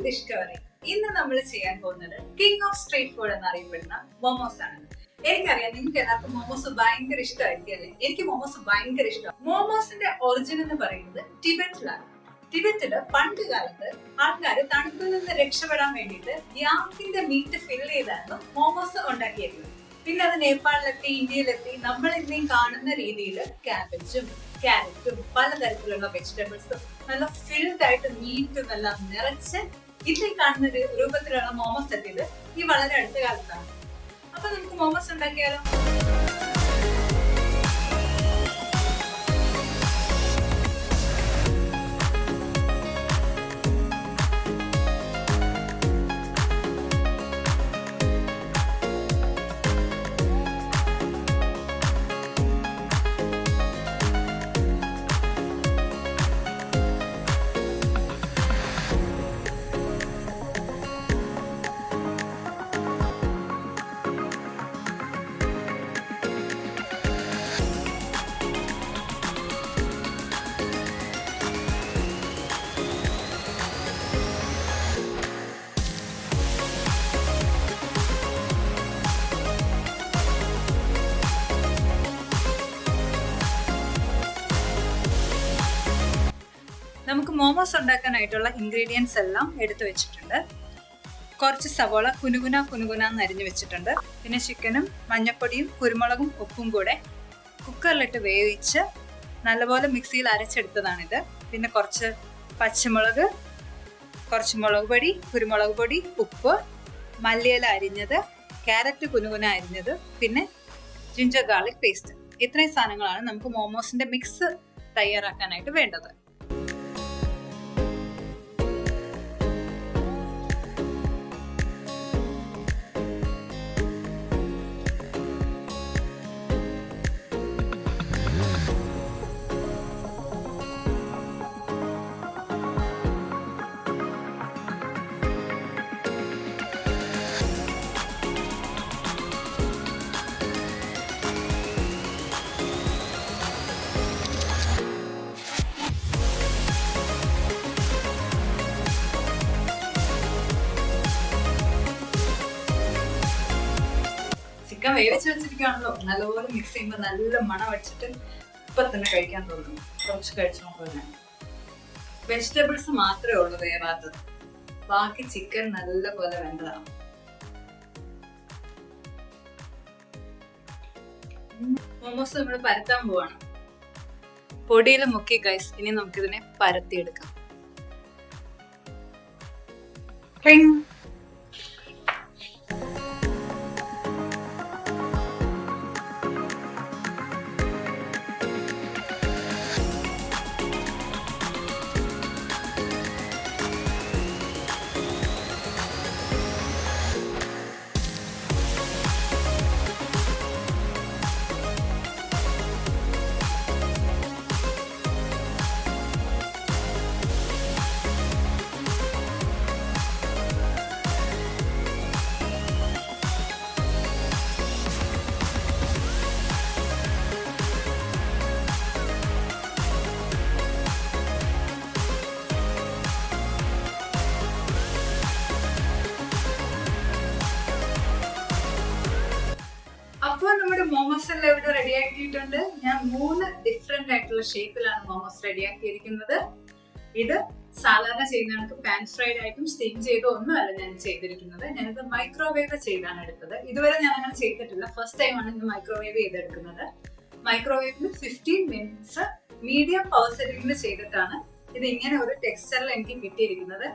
Discovery. ഇന്ന് നമ്മൾ ചെയ്യാൻ പോകുന്നത് കിങ് ഓഫ് സ്ട്രീറ്റ് ഫുഡ് എന്നറിയപ്പെടുന്ന മോമോസ് ആണ്. എനിക്കറിയാം നിങ്ങൾക്ക് എല്ലാവർക്കും മോമോസ് ഭയങ്കര ഇഷ്ടമായിരിക്കും അല്ലേ? എനിക്ക് മോമോസ് ഭയങ്കര ഇഷ്ടമാണ്. മോമോസിന്റെ ഒറിജിൻ എന്ന് പറയുന്നത് ടിബറ്റിലാണ്. ടിബറ്റില് പണ്ട് കാലത്ത് ആൾക്കാർ തണുപ്പിൽ നിന്ന് രക്ഷപ്പെടാൻ വേണ്ടിയിട്ട് യാക്കിന്റെ മീറ്റ് ഫില്ല് ചെയ്താണ് മോമോസ് ഉണ്ടാക്കിയിരുന്നത്. പിന്നെ അത് നേപ്പാളിലെത്തി, ഇന്ത്യയിലെത്തി. നമ്മൾ ഇന്നീ കാണുന്ന രീതിയിൽ ക്യാബേജും ക്യാരറ്റും പലതരത്തിലുള്ള വെജിറ്റബിൾസും നല്ല ഫിൽഡ് ആയിട്ട് മീറ്റും എല്ലാം നിറച്ച് ഇതിൽ കാണുന്ന രൂപത്തിലുള്ള മോമോസ് എത്തിയത് ഈ വളരെ അടുത്ത കാലത്താണ്. അപ്പൊ നമുക്ക് മോമോസ് ഉണ്ടാക്കിയാലോ? നമുക്ക് മോമോസ് ഉണ്ടാക്കാനായിട്ടുള്ള ഇൻഗ്രീഡിയൻസ് എല്ലാം എടുത്തു വെച്ചിട്ടുണ്ട്. കുറച്ച് സവോള കുനുകുന അരിഞ്ഞു വെച്ചിട്ടുണ്ട്. പിന്നെ ചിക്കനും മഞ്ഞപ്പൊടിയും കുരുമുളകും ഉപ്പും കൂടെ കുക്കറിലിട്ട് വേവിച്ച് നല്ലപോലെ മിക്സിയിൽ അരച്ചെടുത്തതാണിത്. പിന്നെ കുറച്ച് പച്ചമുളക്, കുറച്ച് മുളക് പൊടി, കുരുമുളക് പൊടി, ഉപ്പ്, മല്ലിയില അരിഞ്ഞത്, ക്യാരറ്റ് കുനുകുന അരിഞ്ഞത്, പിന്നെ ജിഞ്ചർ ഗാർലിക് പേസ്റ്റ്. ഇത്രയും സാധനങ്ങളാണ് നമുക്ക് മോമോസിന്റെ മിക്സ് തയ്യാറാക്കാനായിട്ട് വേണ്ടത്. ചിക്കൻ വേവിച്ച് വെച്ചിരിക്കുകയാണല്ലോ, നല്ലപോലെ മിക്സ് ചെയ്യുമ്പോൾ നല്ല മണം വെച്ചിട്ട് ഇപ്പൊ തന്നെ കഴിക്കാൻ തോന്നുന്നു. കുറച്ച് കഴിച്ചു നോക്കുക. വെജിറ്റബിൾസ് മാത്രമേ ഉള്ളൂ വേവാത്തത്, ബാക്കി ചിക്കൻ നല്ലപോലെ വെന്തതാണ്. മോമോസ് നമ്മൾ പരത്താൻ പോവാണ്. പൊടിയിൽ മുക്കി ഗൈസ്. ഇനി നമുക്കിതിനെ പരത്തിയെടുക്കാം. അപ്പോൾ നമ്മുടെ മോമോസ് എല്ലാം ഇവിടെ റെഡിയാക്കിയിട്ടുണ്ട്. ഞാൻ 3 ഡിഫറെന്റ് ആയിട്ടുള്ള ഷേപ്പിലാണ് മോമോസ് റെഡിയാക്കിയിരിക്കുന്നത്. ഇത് സാധാരണ ചെയ്യുന്ന പാൻ ഫ്രൈഡ് ആയിട്ടും സ്റ്റീം ചെയ്തോ ഒന്നുമല്ല ഞാൻ ചെയ്തിരിക്കുന്നത്. ഞാനിത് മൈക്രോവേവ് ചെയ്താണ് എടുത്തത്. ഇതുവരെ ഞാൻ അങ്ങനെ ചെയ്തിട്ടില്ല, ഫസ്റ്റ് ടൈമാണ് ഇന്ന് മൈക്രോവേവ് ചെയ്തെടുക്കുന്നത്. മൈക്രോവേവിൽ 15 മിനിറ്റ്സ് മീഡിയം പവർ സെറ്റിംഗിൽ ചെയ്തിട്ടാണ് ഇത് ഇങ്ങനെ ഒരു ടെക്സ്ചറിൽ എനിക്ക് കിട്ടിയിരിക്കുന്നത്.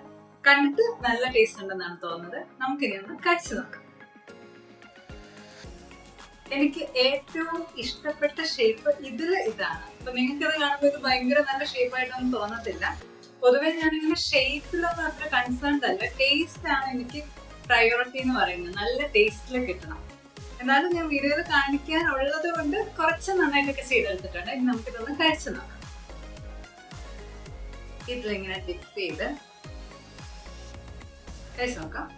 കണ്ടിട്ട് നല്ല ടേസ്റ്റ് ഉണ്ടെന്നാണ് തോന്നുന്നത്. നമുക്കിനി ഒന്ന് കഴിച്ചു നോക്കാം. എനിക്ക് ഏറ്റവും ഇഷ്ടപ്പെട്ട ഷേപ്പ് ഇതാണ്. അപ്പൊ നിങ്ങൾക്ക് ഇത് കാണുമ്പോൾ ഇത് ഭയങ്കര നല്ല ഷേപ്പായിട്ടൊന്നും തോന്നത്തില്ല. പൊതുവെ ഞാനിങ്ങനെ ഷേപ്പിലൊന്നും അത്ര കൺസേൺഡ് അല്ല. ടേസ്റ്റ് ആണ് എനിക്ക് പ്രയോറിറ്റി എന്ന് പറയുന്നത്. നല്ല ടേസ്റ്റിൽ കിട്ടണം. എന്നാലും ഞാൻ വീഡിയോയിൽ കാണിക്കാനുള്ളത് കൊണ്ട് കുറച്ച് നന്നായിട്ടൊക്കെ ചെയ്തെടുത്തിട്ടുണ്ട്. ഇനി നമുക്കിതൊന്ന് കഴിച്ചു നോക്കാം. ഇതിലിങ്ങനെ ടിപ്പ് ചെയ്ത് കഴിച്ചു നോക്കാം.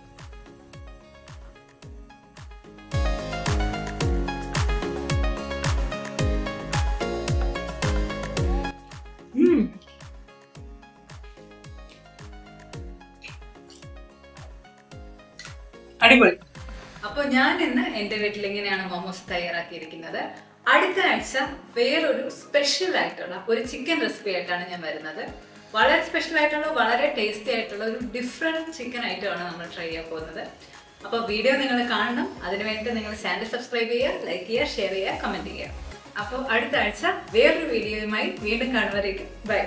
അടിപൊളി. അപ്പൊ ഞാൻ ഇന്ന് എന്റെ വീട്ടിൽ ഇങ്ങനെയാണ് മോമോസ് തയ്യാറാക്കിയിരിക്കുന്നത്. അടുത്ത ആഴ്ച വേറൊരു സ്പെഷ്യൽ ആയിട്ടുള്ള ഒരു ചിക്കൻ റെസിപ്പി ആയിട്ടാണ് ഞാൻ വരുന്നത്. വളരെ സ്പെഷ്യൽ ആയിട്ടുള്ള, വളരെ ടേസ്റ്റി ആയിട്ടുള്ള ഒരു ഡിഫറെന്റ് ചിക്കൻ ഐറ്റമാണ് നമ്മൾ ട്രൈ ചെയ്യാൻ പോകുന്നത്. അപ്പോൾ വീഡിയോ നിങ്ങൾ കാണണം. അതിനുവേണ്ടി നിങ്ങൾ ചാനൽ സബ്സ്ക്രൈബ് ചെയ്യുക, ലൈക്ക് ചെയ്യുക, ഷെയർ ചെയ്യുക, കമന്റ് ചെയ്യുക. അപ്പോൾ അടുത്ത ആഴ്ച വേറൊരു വീഡിയോയുമായി വീണ്ടും കാണുന്നവരേക്കും ബൈ.